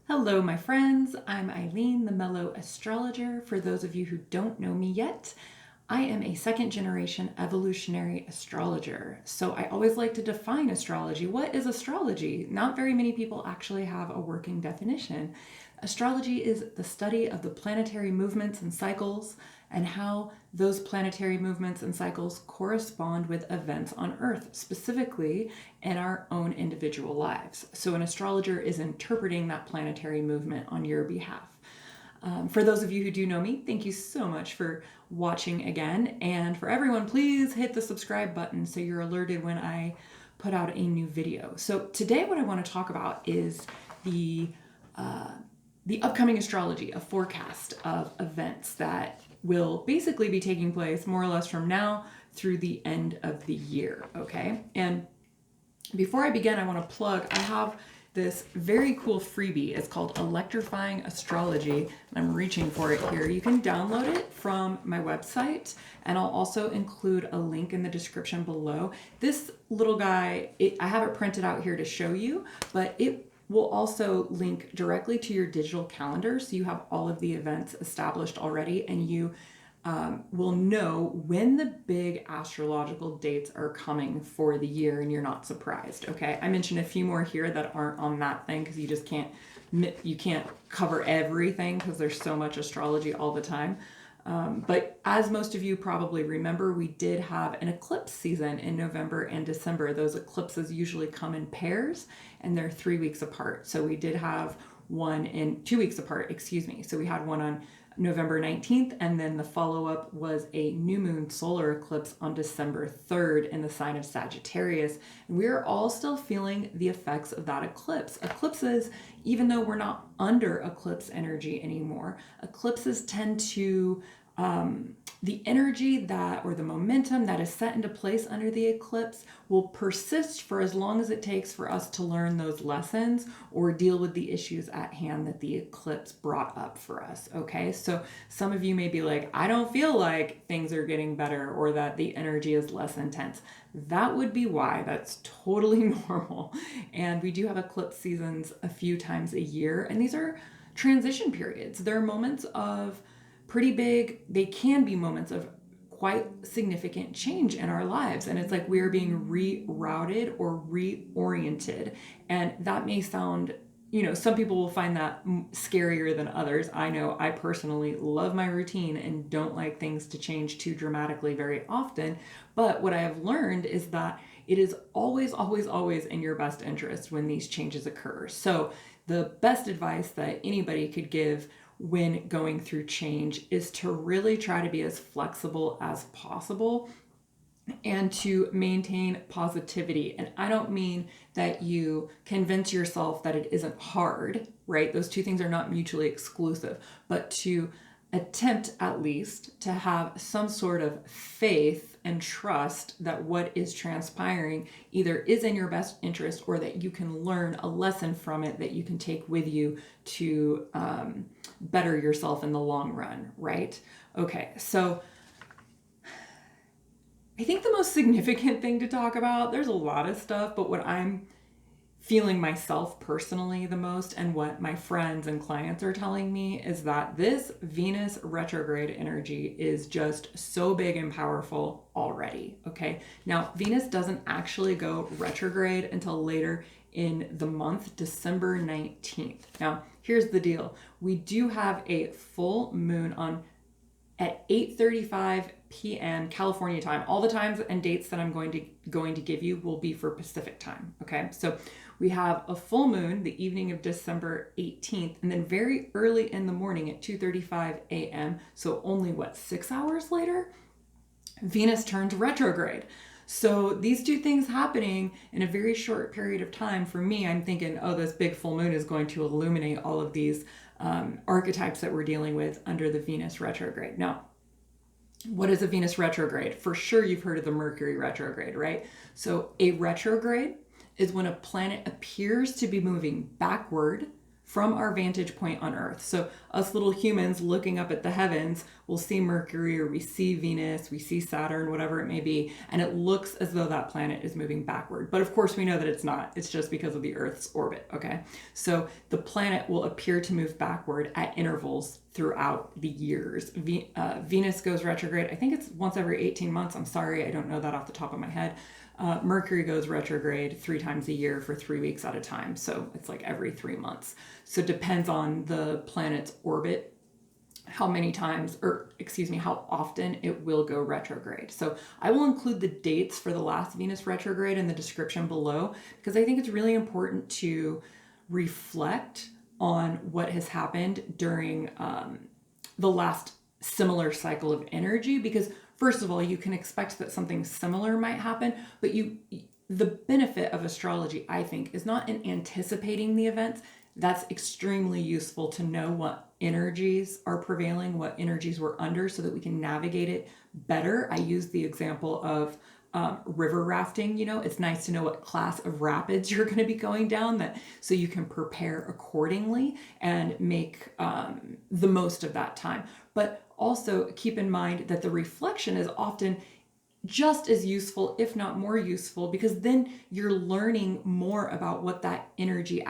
Hello, my friends. I'm Eileen, the Mellow Astrologer. For those of you who don't know me yet, I am a second generation evolutionary astrologer. So I always like to define astrology. What is astrology? Not very many people actually have a working definition. Astrology is the study of the planetary movements and cycles and how those planetary movements and cycles correspond with events on Earth, specifically in our own individual lives. So an astrologer is interpreting that planetary movement on your behalf. For those of you who do know me, thank you so much for watching again. And for everyone, please hit the subscribe button so you're alerted when I put out a new video. So today what I want to talk about is the upcoming astrology, a forecast of events that will basically be taking place more or less from now through the end of the year, okay? And before I begin, I want to plug, I have this very cool freebie. It's called Electrifying Astrology, and I'm reaching for it here. You can download it from my website, and I'll also include a link in the description below. This little guy, I have it printed out here to show you, but it will also link directly to your digital calendar, so you have all of the events established already, and you will know when the big astrological dates are coming for the year, and you're not surprised. Okay, I mentioned a few more here that aren't on that thing because you just can't cover everything because there's so much astrology all the time. But as most of you probably remember, we did have an eclipse season in November and December. Those eclipses usually come in pairs and they're 3 weeks apart. So we did have one in 2 weeks apart, excuse me. So we had one on November 19th, and then the follow-up was a new moon solar eclipse on December 3rd in the sign of Sagittarius. And we are all still feeling the effects of that eclipse. Eclipses, even though we're not under eclipse energy anymore, eclipses tend to the energy that, or the momentum that is set into place under the eclipse will persist for as long as it takes for us to learn those lessons or deal with the issues at hand that the eclipse brought up for us, okay? So some of you may be like, I don't feel like things are getting better or that the energy is less intense. That would be why. That's totally normal. And we do have eclipse seasons a few times a year, and these are transition periods. They're moments of pretty big, they can be moments of quite significant change in our lives. And it's like we're being rerouted or reoriented. And that may sound, some people will find that scarier than others. I know I personally love my routine and don't like things to change too dramatically very often. But what I have learned is that it is always, always, always in your best interest when these changes occur. So the best advice that anybody could give when going through change is to really try to be as flexible as possible and to maintain positivity. And I don't mean that you convince yourself that it isn't hard, right? Those two things are not mutually exclusive, but to attempt at least to have some sort of faith and trust that what is transpiring either is in your best interest or that you can learn a lesson from it that you can take with you to better yourself in the long run, right? Okay, so I think the most significant thing to talk about, there's a lot of stuff, but what I'm feeling myself personally the most and what my friends and clients are telling me is that this Venus retrograde energy is just so big and powerful already, okay? Now, Venus doesn't actually go retrograde until later in the month, December 19th. Now, here's the deal. We do have a full moon at 8:35 p.m. California time. All the times and dates that I'm going to give you will be for Pacific time, okay? So we have a full moon the evening of December 18th, and then very early in the morning at 2:35 a.m., so only 6 hours later, Venus turns retrograde. So these two things happening in a very short period of time, for me, I'm thinking, oh, this big full moon is going to illuminate all of these archetypes that we're dealing with under the Venus retrograde. Now, what is a Venus retrograde? For sure, you've heard of the Mercury retrograde, right? So a retrograde is when a planet appears to be moving backward from our vantage point on Earth. So us little humans looking up at the heavens will see Mercury, or we see Venus, we see Saturn, whatever it may be, and it looks as though that planet is moving backward. But of course we know that it's not. It's just because of the Earth's orbit, okay? So the planet will appear to move backward at intervals throughout the years. Venus goes retrograde, I think it's once every 18 months. I'm sorry, I don't know that off the top of my head. Mercury goes retrograde 3 times a year for 3 weeks at a time. So it's like every 3 months. So it depends on the planet's orbit, how many times, or excuse me, how often it will go retrograde. So I will include the dates for the last Venus retrograde in the description below, because I think it's really important to reflect on what has happened during the last similar cycle of energy, because first of all, you can expect that something similar might happen, but the benefit of astrology, I think, is not in anticipating the events. That's extremely useful to know what energies are prevailing, what energies we're under, so that we can navigate it better. I use the example of river rafting. It's nice to know what class of rapids you're going to be going down, so you can prepare accordingly and make the most of that time. But also keep in mind that the reflection is often just as useful, if not more useful, because then you're learning more about what that energy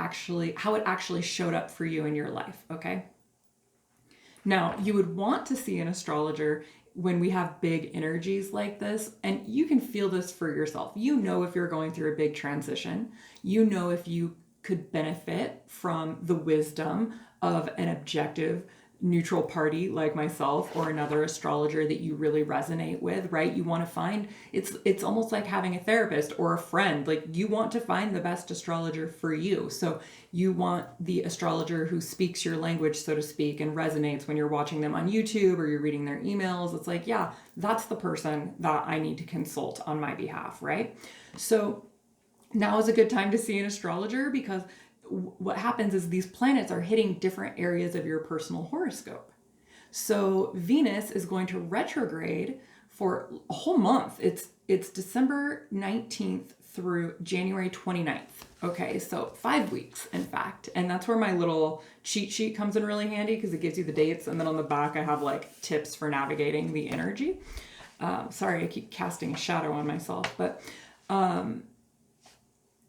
how it actually showed up for you in your life, okay? Now, you would want to see an astrologer when we have big energies like this, and you can feel this for yourself. If you're going through a big transition, if you could benefit from the wisdom of an objective, neutral party like myself or another astrologer that you really resonate with, right? You want to find, it's almost like having a therapist or a friend. Like, you want to find the best astrologer for you. So you want the astrologer who speaks your language, so to speak, and resonates when you're watching them on YouTube or you're reading their emails. It's like, yeah, that's the person that I need to consult on my behalf, right? So now is a good time to see an astrologer, because what happens is these planets are hitting different areas of your personal horoscope. So Venus is going to retrograde for a whole month. It's December 19th through January 29th. Okay, so 5 weeks, in fact. And that's where my little cheat sheet comes in really handy, because it gives you the dates. And then on the back, I have like tips for navigating the energy. Sorry, I keep casting a shadow on myself. But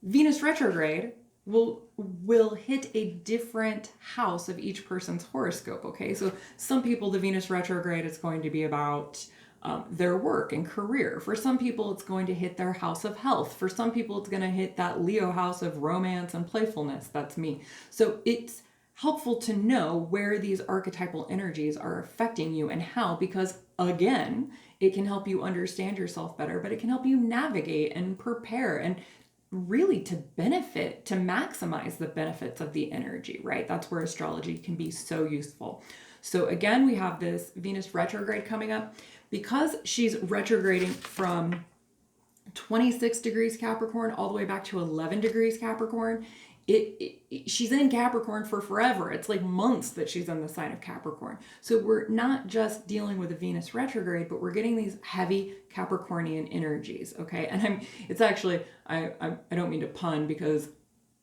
Venus retrograde will hit a different house of each person's horoscope, okay? So some people, the Venus retrograde is going to be about their work and career. For some people, it's going to hit their house of health. For some people, it's going to hit that Leo house of romance and playfulness. That's me. So it's helpful to know where these archetypal energies are affecting you and how, because again, it can help you understand yourself better, but it can help you navigate and prepare and really to benefit, to maximize the benefits of the energy, right? That's where astrology can be so useful. So again, we have this Venus retrograde coming up. Because she's retrograding from 26 degrees Capricorn all the way back to 11 degrees Capricorn, she's in Capricorn for forever. It's like months that she's in the sign of Capricorn. So we're not just dealing with a Venus retrograde, but we're getting these heavy Capricornian energies, okay? And it's actually, I don't mean to pun, because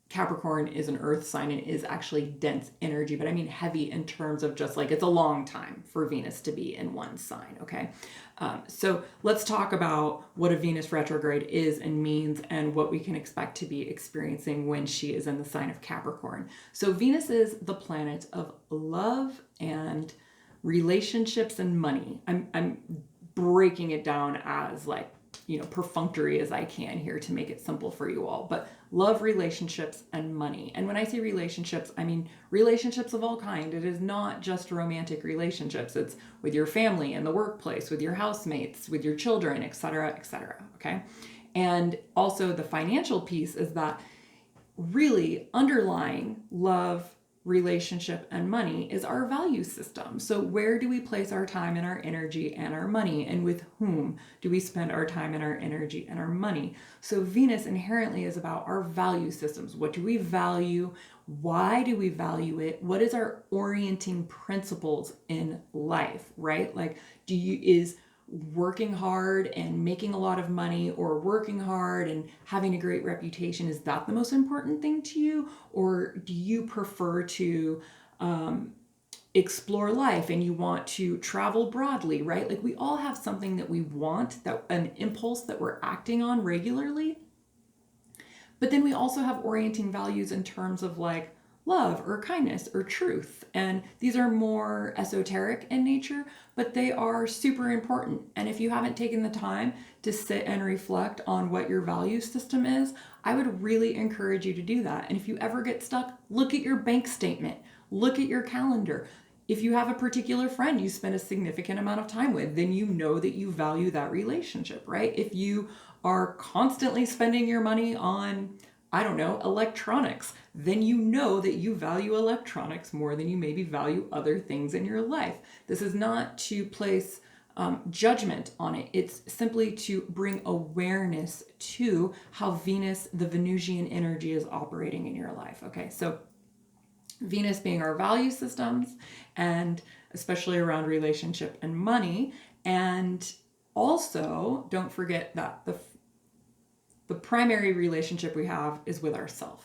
Capricorn is an earth sign and is actually dense energy, but I mean heavy in terms of just like, it's a long time for Venus to be in one sign, okay? So let's talk about what a Venus retrograde is and means, and what we can expect to be experiencing when she is in the sign of Capricorn. So Venus is the planet of love and relationships and money. I'm breaking it down as like, perfunctory as I can here to make it simple for you all, but love, relationships, and money. And when I say relationships, I mean relationships of all kind. It is not just romantic relationships. It's with your family and the workplace, with your housemates, with your children, etc., okay? And also the financial piece is that really underlying love, relationship, and money is our value system. So where do we place our time and our energy and our money, and with whom do we spend our time and our energy and our money? So Venus inherently is about our value systems. What do we value? Why do we value it? What is our orienting principles in life, right? Like, is working hard and making a lot of money, or working hard and having a great reputation, is that the most important thing to you? Or do you prefer to explore life and you want to travel broadly, right? Like we all have something that we want, that an impulse that we're acting on regularly. But then we also have orienting values in terms of like love or kindness or truth. And these are more esoteric in nature, but they are super important. And if you haven't taken the time to sit and reflect on what your value system is, I would really encourage you to do that. And if you ever get stuck, look at your bank statement, look at your calendar. If you have a particular friend you spend a significant amount of time with, then you know that you value that relationship, right? If you are constantly spending your money on, I don't know, electronics, then you know that you value electronics more than you maybe value other things in your life. This is not to place judgment on it. It's simply to bring awareness to how Venus, the Venusian energy, is operating in your life. Okay, so Venus being our value systems, and especially around relationship and money. And also, don't forget that the primary relationship we have is with ourselves,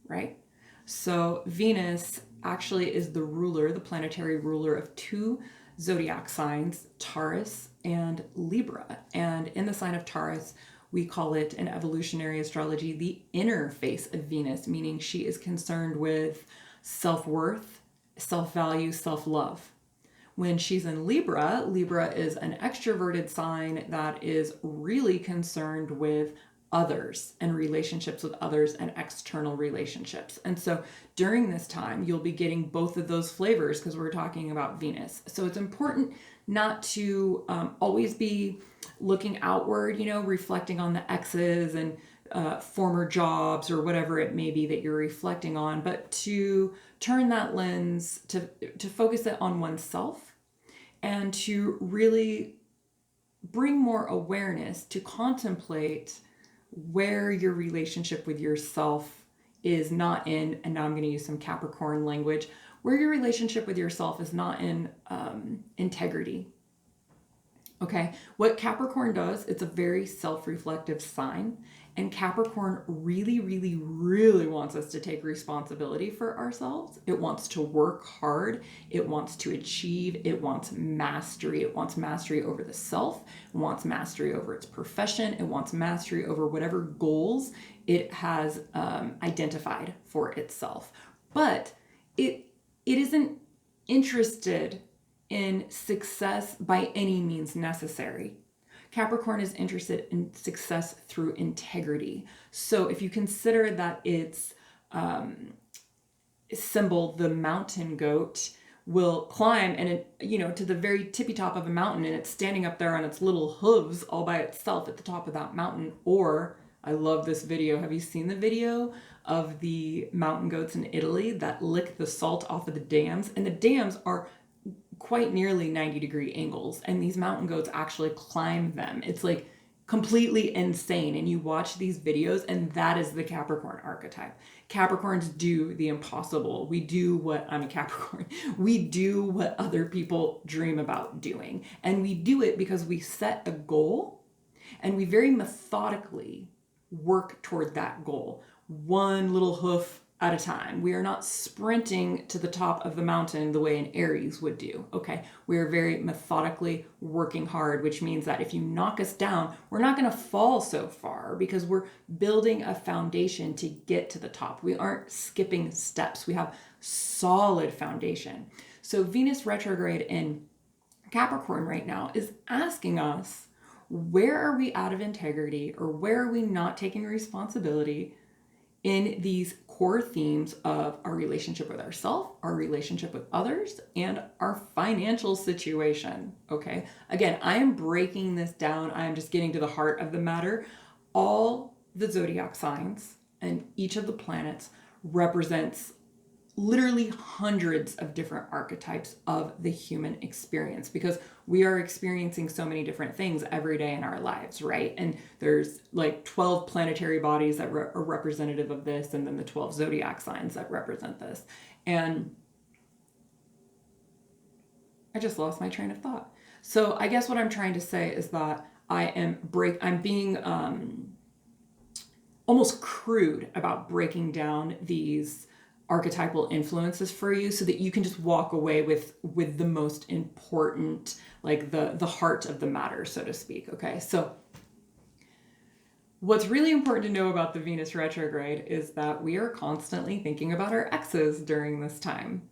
right? So Venus actually is the ruler, the planetary ruler of two zodiac signs, Taurus and Libra. And in the sign of Taurus, we call it in evolutionary astrology the inner face of Venus, meaning she is concerned with self-worth, self-value, self-love. When she's in Libra, Libra is an extroverted sign that is really concerned with others and relationships with others and external relationships. And so during this time, you'll be getting both of those flavors because we're talking about Venus. So it's important not to always be looking outward, reflecting on the exes and former jobs or whatever it may be that you're reflecting on, but to turn that lens to focus it on oneself and to really bring more awareness to contemplate where your relationship with yourself is not in, and now I'm going to use some Capricorn language, where your relationship with yourself is not in integrity. Okay, what Capricorn does, it's a very self-reflective sign, and Capricorn really, really, really wants us to take responsibility for ourselves. It wants to work hard. It wants to achieve. It wants mastery. It wants mastery over the self. It wants mastery over its profession. It wants mastery over whatever goals it has identified for itself. But it isn't interested in success by any means necessary. Capricorn is interested in success through integrity. So if you consider that its symbol, the mountain goat, will climb and to the very tippy top of a mountain, and it's standing up there on its little hooves all by itself at the top of that mountain. Or, I love this video. Have you seen the video of the mountain goats in Italy that lick the salt off of the dams? And the dams are quite nearly 90-degree angles, and these mountain goats actually climb them. It's like completely insane. And you watch these videos, and that is the Capricorn archetype. Capricorns do the impossible. We do what, I'm a Capricorn, we do what other people dream about doing. And we do it because we set a goal and we very methodically work toward that goal, one little hoof at a time. We are not sprinting to the top of the mountain the way an Aries would do. Okay, we are very methodically working hard, which means that if you knock us down, we're not going to fall so far because we're building a foundation to get to the top. We aren't skipping steps. We have solid foundation. So Venus retrograde in Capricorn right now is asking us, where are we out of integrity, or where are we not taking responsibility in these core themes of our relationship with ourselves, our relationship with others, and our financial situation. Okay, again, I am breaking this down. I am just getting to the heart of the matter. All the zodiac signs and each of the planets represents literally hundreds of different archetypes of the human experience, because we are experiencing so many different things every day in our lives, right? And there's like 12 planetary bodies that are representative of this, and then the 12 zodiac signs that represent this. And I just lost my train of thought. So I guess what I'm trying to say is that I'm being almost crude about breaking down these archetypal influences for you so that you can just walk away with the most important, like the heart of the matter, so to speak. Okay, so what's really important to know about the Venus retrograde is that we are constantly thinking about our exes during this time.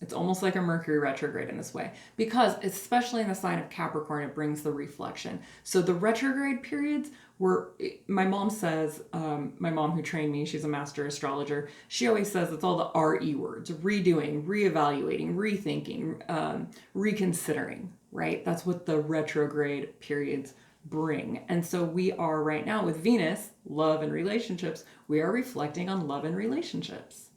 It's almost like a Mercury retrograde in this way, because especially in the sign of Capricorn, it brings the reflection. So the retrograde periods were, my mom says, my mom who trained me, she's a master astrologer, she always says it's all the RE words: redoing, reevaluating, rethinking, reconsidering, right? That's what the retrograde periods bring. And so we are right now with Venus, love and relationships, we are reflecting on love and relationships.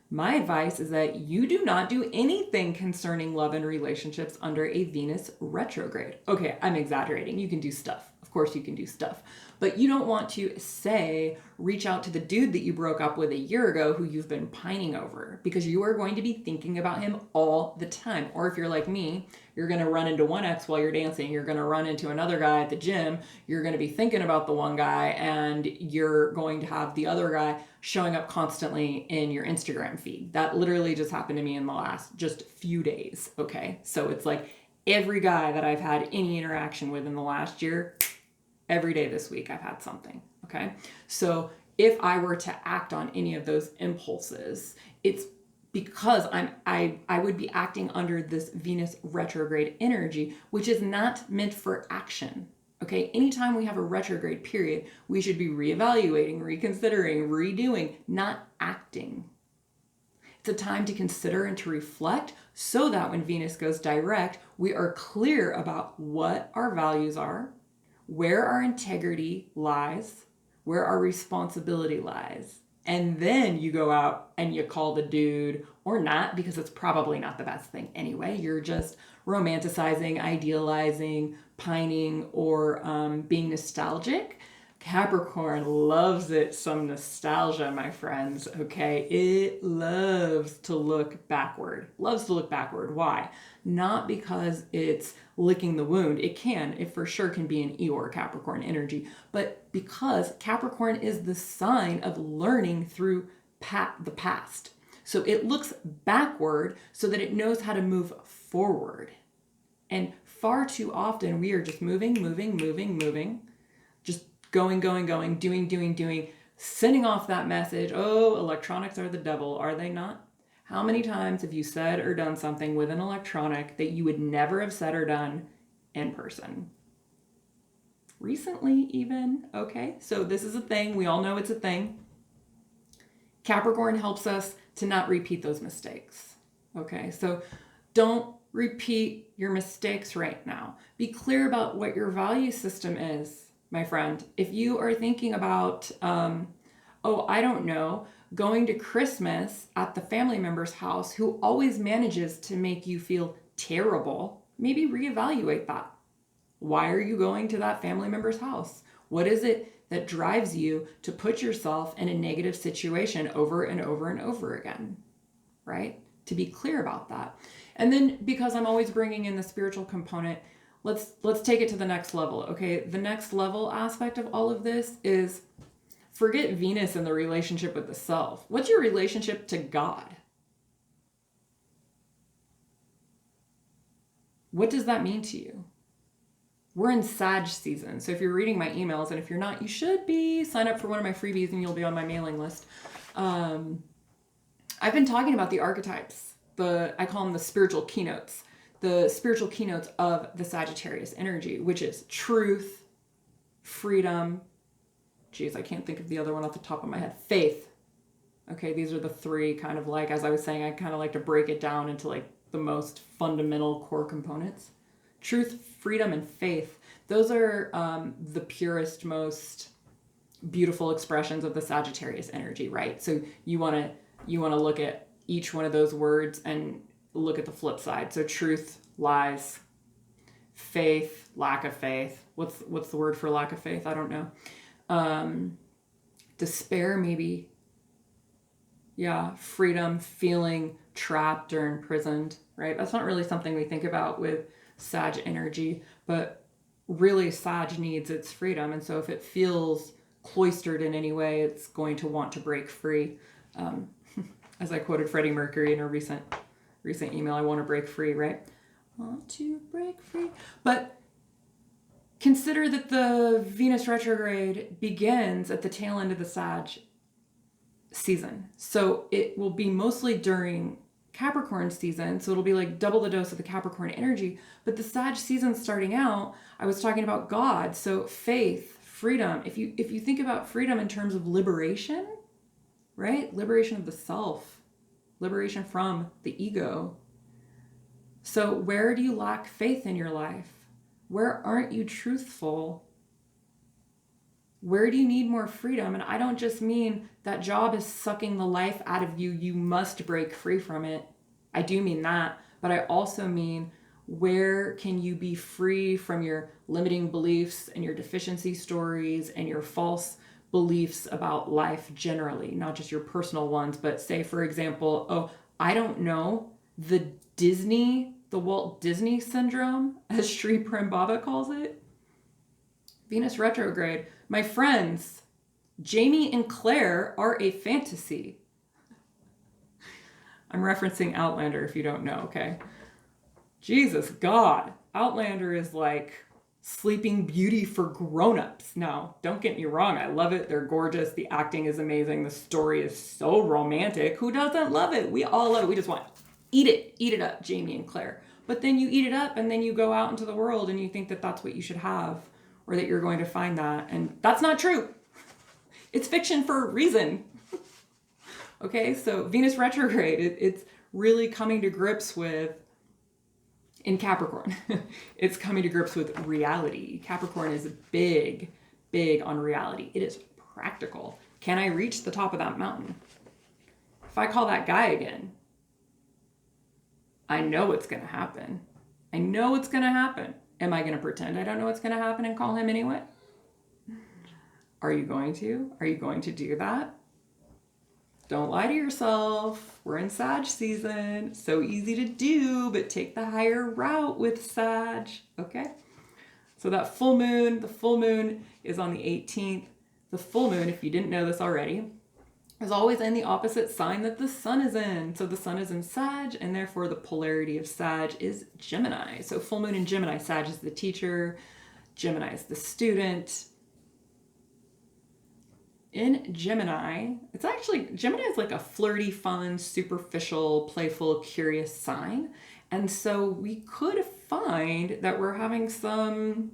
My advice is that you do not do anything concerning love and relationships under a Venus retrograde. Okay, I'm exaggerating. You can do stuff. Of course you can do stuff. But you don't want to, say, reach out to the dude that you broke up with a year ago who you've been pining over, because you are going to be thinking about him all the time. Or if you're like me, you're going to run into one ex while you're dancing. You're going to run into another guy at the gym. You're going to be thinking about the one guy, and you're going to have the other guy showing up constantly in your Instagram feed. That literally just happened to me in the last just few days. Okay, so it's like every guy that I've had any interaction with in the last year, every day this week I've had something. Okay, so if I were to act on any of those impulses, it's because I would be acting under this Venus retrograde energy, which is not meant for action. Okay, anytime we have a retrograde period, we should be reevaluating, reconsidering, redoing, not acting. It's a time to consider and to reflect so that when Venus goes direct, we are clear about what our values are, where our integrity lies, where our responsibility lies. And then you go out and you call the dude, or not, because it's probably not the best thing anyway. You're just romanticizing, idealizing, pining, or being nostalgic. Capricorn loves it some nostalgia, my friends, okay? It loves to look backward. Loves to look backward. Why? Not because it's licking the wound. It for sure can be an Eeyore Capricorn energy, but because Capricorn is the sign of learning through the past. So it looks backward so that it knows how to move forward. And far too often we are just moving, just going, doing, sending off that message. Oh, electronics are the devil, are they not? How many times have you said or done something with an electronic that you would never have said or done in person? Recently, even. Okay, so this is a thing. We all know it's a thing. Capricorn helps us to not repeat those mistakes. Okay, so don't repeat your mistakes right now. Be clear about what your value system is, my friend. If you are thinking about, I don't know, going to Christmas at the family member's house who always manages to make you feel terrible, maybe reevaluate that. Why are you going to that family member's house? What is it that drives you to put yourself in a negative situation over and over and over again, right? To be clear about that. And then, because I'm always bringing in the spiritual component, let's take it to the next level. Okay, the next level aspect of all of this is forget Venus and the relationship with the self. What's your relationship to God? What does that mean to you? We're in Sag season. So if you're reading my emails, and if you're not, you should be. Sign up for one of my freebies and you'll be on my mailing list. I've been talking about the archetypes. I call them the spiritual keynotes. The spiritual keynotes of the Sagittarius energy, which is truth, freedom. Geez, I can't think of the other one off the top of my head. Faith. Okay, these are the three kind of, like, as I was saying, I kind of like to break it down into like the most fundamental core components. Truth, freedom, and faith. Those are the purest, most beautiful expressions of the Sagittarius energy, right? So you want to look at each one of those words and look at the flip side. So truth, lies. Faith, lack of faith. What's the word for lack of faith? I don't know. Despair, maybe. Yeah, freedom, feeling trapped or imprisoned, right? That's not really something we think about with Sag energy, but really Sag needs its freedom. And so if it feels cloistered in any way, it's going to want to break free. As I quoted Freddie Mercury in a recent email, I want to break free, right? Want to break free. But consider that the Venus retrograde begins at the tail end of the Sag season. So it will be mostly during Capricorn season. So it'll be like double the dose of the Capricorn energy. But the Sag season starting out, I was talking about God. So faith, freedom. If you think about freedom in terms of liberation, right? Liberation of the self, liberation from the ego. So where do you lack faith in your life? Where aren't you truthful? Where do you need more freedom? And I don't just mean that job is sucking the life out of you. You must break free from it. I do mean that. But I also mean, where can you be free from your limiting beliefs and your deficiency stories and your false beliefs about life generally, not just your personal ones, but say, for example, oh, I don't know, the Walt Disney syndrome, as Sri Prembaba calls it. Venus retrograde. My friends, Jamie and Claire are a fantasy. I'm referencing Outlander if you don't know, okay? Jesus, God. Outlander is like Sleeping Beauty for grown-ups. Now, don't get me wrong, I love it. They're gorgeous. The acting is amazing. The story is so romantic. Who doesn't love it? We all love it. We just want eat it up, Jamie and Claire. But then you eat it up and then you go out into the world and you think that that's what you should have, or that you're going to find that. And that's not true. It's fiction for a reason. Okay, so Venus retrograde, it's really coming to grips with, in Capricorn, it's coming to grips with reality. Capricorn is big on reality. It is practical. Can I reach the top of that mountain? If I call that guy again, I know what's going to happen. I know what's going to happen. Am I going to pretend I don't know what's going to happen and call him anyway? Are you going to? Are you going to do that? Don't lie to yourself. We're in Sag season. So easy to do, but take the higher route with Sag. Okay? So that full moon, the full moon is on the 18th. The full moon, if you didn't know this already, is always in the opposite sign that the sun is in. So the sun is in Sag, and therefore the polarity of Sag is Gemini. So full moon in Gemini, Sag is the teacher, Gemini is the student. In Gemini, Gemini is like a flirty, fun, superficial, playful, curious sign. And so we could find that we're having some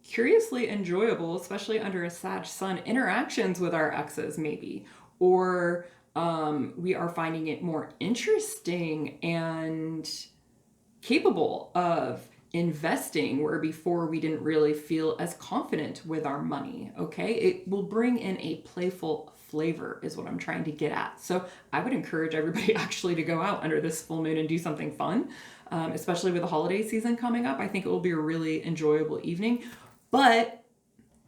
curiously enjoyable, especially under a Sag sun, interactions with our exes maybe. Or we are finding it more interesting and capable of investing where before we didn't really feel as confident with our money, okay? It will bring in a playful flavor is what I'm trying to get at. So I would encourage everybody actually to go out under this full moon and do something fun, especially with the holiday season coming up. I think it will be a really enjoyable evening, but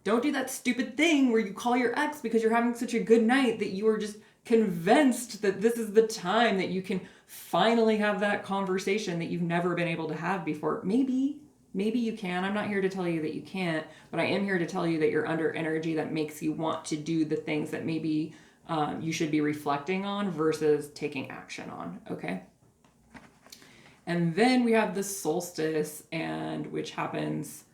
don't do that stupid thing where you call your ex because you're having such a good night that you are just convinced that this is the time that you can finally have that conversation that you've never been able to have before. Maybe you can. I'm not here to tell you that you can't, but I am here to tell you that you're under energy that makes you want to do the things that maybe you should be reflecting on versus taking action on, okay? And then we have the solstice, and which happens,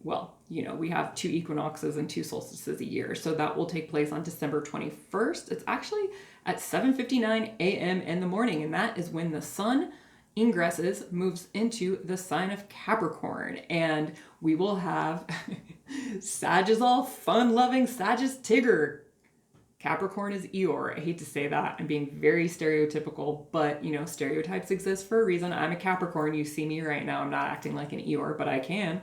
well, we have 2 equinoxes and 2 solstices a year. So that will take place on December 21st. It's actually at 7:59 a.m. in the morning. And that is when the sun moves into the sign of Capricorn. And we will have Sag is all fun-loving, Sag is Tigger. Capricorn is Eeyore. I hate to say that. I'm being very stereotypical, but stereotypes exist for a reason. I'm a Capricorn. You see me right now. I'm not acting like an Eeyore, but I can.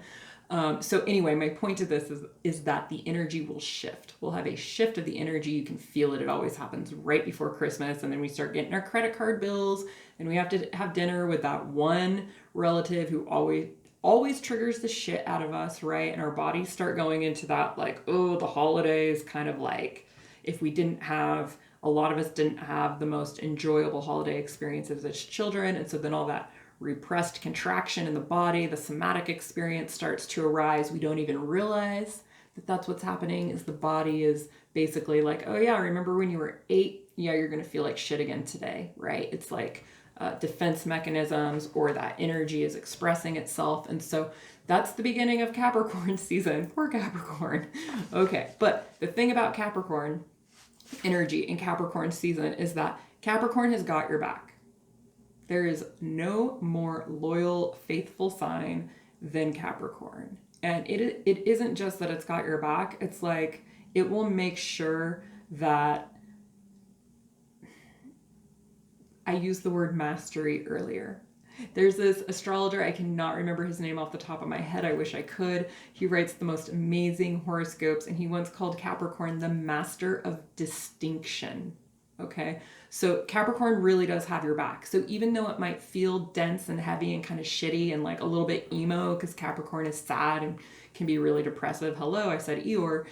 So anyway, my point to this is that the energy will shift. We'll have a shift of the energy. You can feel it. It always happens right before Christmas. And then we start getting our credit card bills and we have to have dinner with that one relative who always triggers the shit out of us, right? And our bodies start going into that like, oh, the holidays, kind of like if a lot of us didn't have the most enjoyable holiday experiences as children. And so then all that repressed contraction in the body. The somatic experience starts to arise. We don't even realize that that's what's happening, is the body is basically like, oh yeah, remember when you were 8? Yeah, you're going to feel like shit again today, right? It's like defense mechanisms, or that energy is expressing itself. And so that's the beginning of Capricorn season. Poor Capricorn. Okay, but the thing about Capricorn energy in Capricorn season is that Capricorn has got your back. There is no more loyal, faithful sign than Capricorn. And it isn't just that it's got your back. It's like it will make sure that, I used the word mastery earlier. There's this astrologer, I cannot remember his name off the top of my head. I wish I could. He writes the most amazing horoscopes, and he once called Capricorn the master of distinction. Okay, so Capricorn really does have your back. So even though it might feel dense and heavy and kind of shitty and like a little bit emo, because Capricorn is sad and can be really depressive. Hello, I said Eeyore.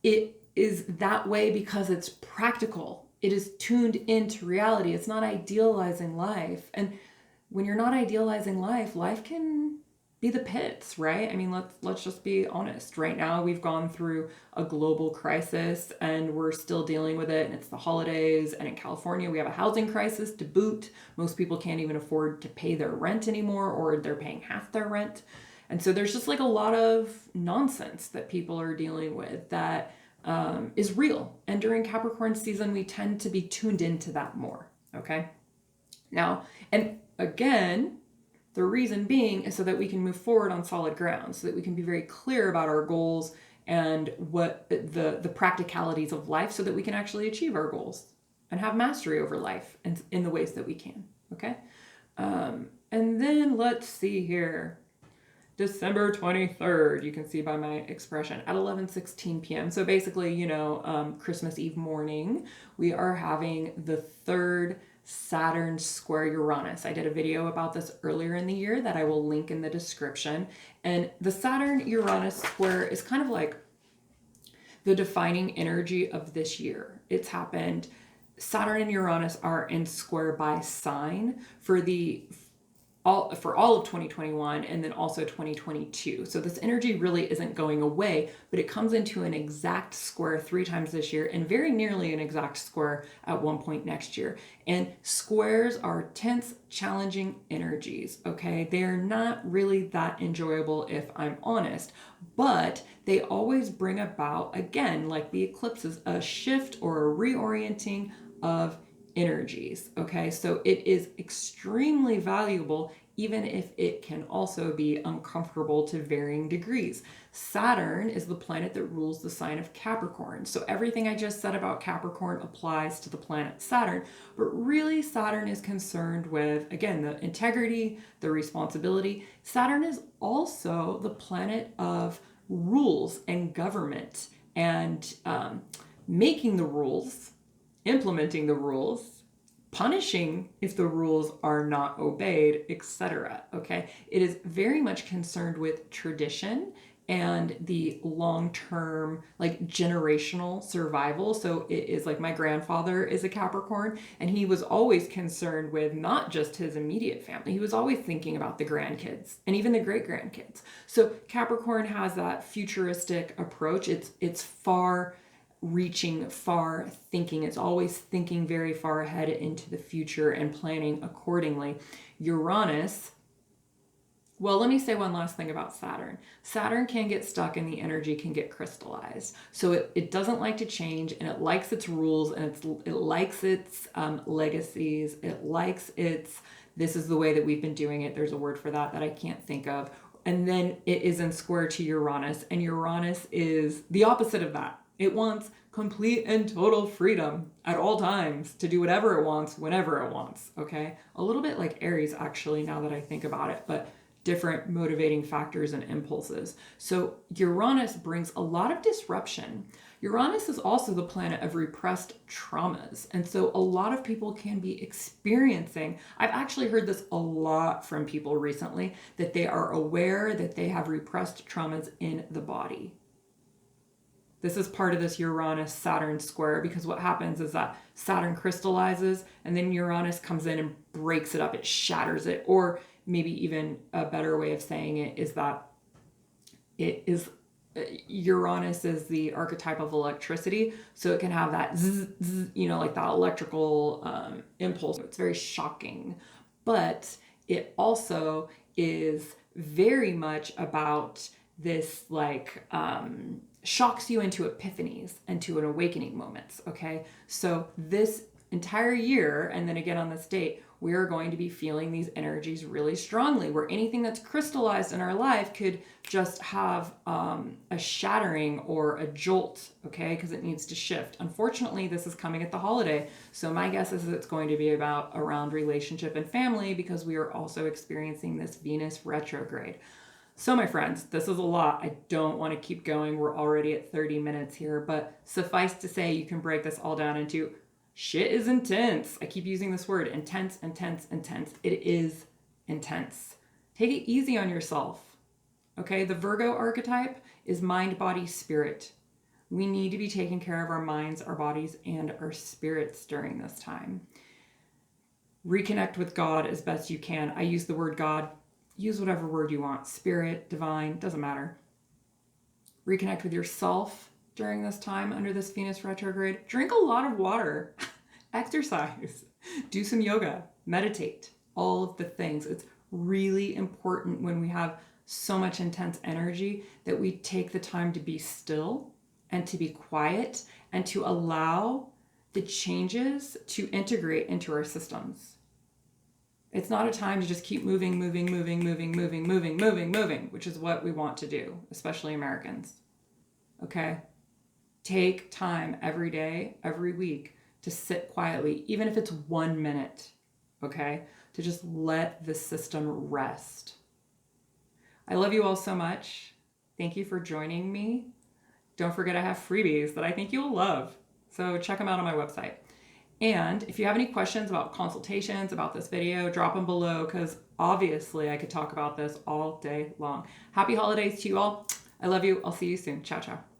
It is that way because it's practical. It is tuned into reality. It's not idealizing life. And when you're not idealizing life, life can be the pits, right? I mean, let's just be honest. Right now, we've gone through a global crisis and we're still dealing with it. And it's the holidays. And in California, we have a housing crisis to boot. Most people can't even afford to pay their rent anymore, or they're paying half their rent. And so there's just like a lot of nonsense that people are dealing with that is real. And during Capricorn season, we tend to be tuned into that more. Okay. Now, and again, the reason being is so that we can move forward on solid ground, so that we can be very clear about our goals and what the practicalities of life, so that we can actually achieve our goals and have mastery over life and in the ways that we can. Okay. And then let's see here. December 23rd, you can see by my expression, at 11:16 p.m. So basically, Christmas Eve morning, we are having the third Saturn square Uranus. I did a video about this earlier in the year that I will link in the description. And the Saturn-Uranus square is kind of like the defining energy of this year. It's happened. Saturn and Uranus are in square by sign for all of 2021 and then also 2022. So this energy really isn't going away, but it comes into an exact square 3 times this year and very nearly an exact square at one point next year. And squares are tense, challenging energies, okay? They're not really that enjoyable if I'm honest, but they always bring about, again, like the eclipses, a shift or a reorienting of energies. Okay, so it is extremely valuable, even if it can also be uncomfortable to varying degrees. Saturn is the planet that rules the sign of Capricorn. So everything I just said about Capricorn applies to the planet Saturn, but really Saturn is concerned with, again, the integrity, the responsibility. Saturn is also the planet of rules and government and making the rules, implementing the rules, punishing if the rules are not obeyed, etc. Okay, it is very much concerned with tradition and the long-term, like generational survival. So it is like, my grandfather is a Capricorn, and he was always concerned with not just his immediate family. He was always thinking about the grandkids and even the great-grandkids. So Capricorn has that futuristic approach. It's far reaching, far thinking. It's always thinking very far ahead into the future and planning accordingly. Uranus, well, let me say one last thing about Saturn. Saturn can get stuck and the energy can get crystallized. So it doesn't like to change, and it likes its rules, and it likes its legacies. It likes its, this is the way that we've been doing it. There's a word for that I can't think of. And then it is in square to Uranus, and Uranus is the opposite of that. It wants complete and total freedom at all times to do whatever it wants, whenever it wants, okay? A little bit like Aries, actually, now that I think about it, but different motivating factors and impulses. So Uranus brings a lot of disruption. Uranus is also the planet of repressed traumas. And so a lot of people can be experiencing, I've actually heard this a lot from people recently, that they are aware that they have repressed traumas in the body. This is part of this Uranus-Saturn square, because what happens is that Saturn crystallizes and then Uranus comes in and breaks it up. It shatters it, or maybe even a better way of saying it is that it is, Uranus is the archetype of electricity, so it can have that zzz, zzz, like that electrical impulse. It's very shocking, but it also is very much about this, like, shocks you into epiphanies and to an awakening moments. Okay, so this entire year, and then again on this date, we are going to be feeling these energies really strongly, where anything that's crystallized in our life could just have a shattering or a jolt, okay, because it needs to shift. Unfortunately, this is coming at the holiday, so my guess is it's going to be around relationship and family, because we are also experiencing this Venus retrograde. So my friends, this is a lot. I don't want to keep going. We're already at 30 minutes here, but suffice to say, you can break this all down into shit is intense. I keep using this word, intense, intense, intense. It is intense. Take it easy on yourself. Okay, the Virgo archetype is mind, body, spirit. We need to be taking care of our minds, our bodies, and our spirits during this time. Reconnect with God as best you can. I use the word God. Use whatever word you want. Spirit, divine, doesn't matter. Reconnect with yourself during this time under this Venus retrograde. Drink a lot of water. Exercise. Do some yoga. Meditate. All of the things. It's really important when we have so much intense energy that we take the time to be still and to be quiet and to allow the changes to integrate into our systems. It's not a time to just keep moving, which is what we want to do, especially Americans. Okay? Take time every day, every week to sit quietly, even if it's 1 minute, okay? To just let the system rest. I love you all so much. Thank you for joining me. Don't forget I have freebies that I think you'll love. So check them out on my website. And if you have any questions about consultations, about this video, drop them below, because obviously I could talk about this all day long. Happy holidays to you all. I love you. I'll see you soon. Ciao, ciao.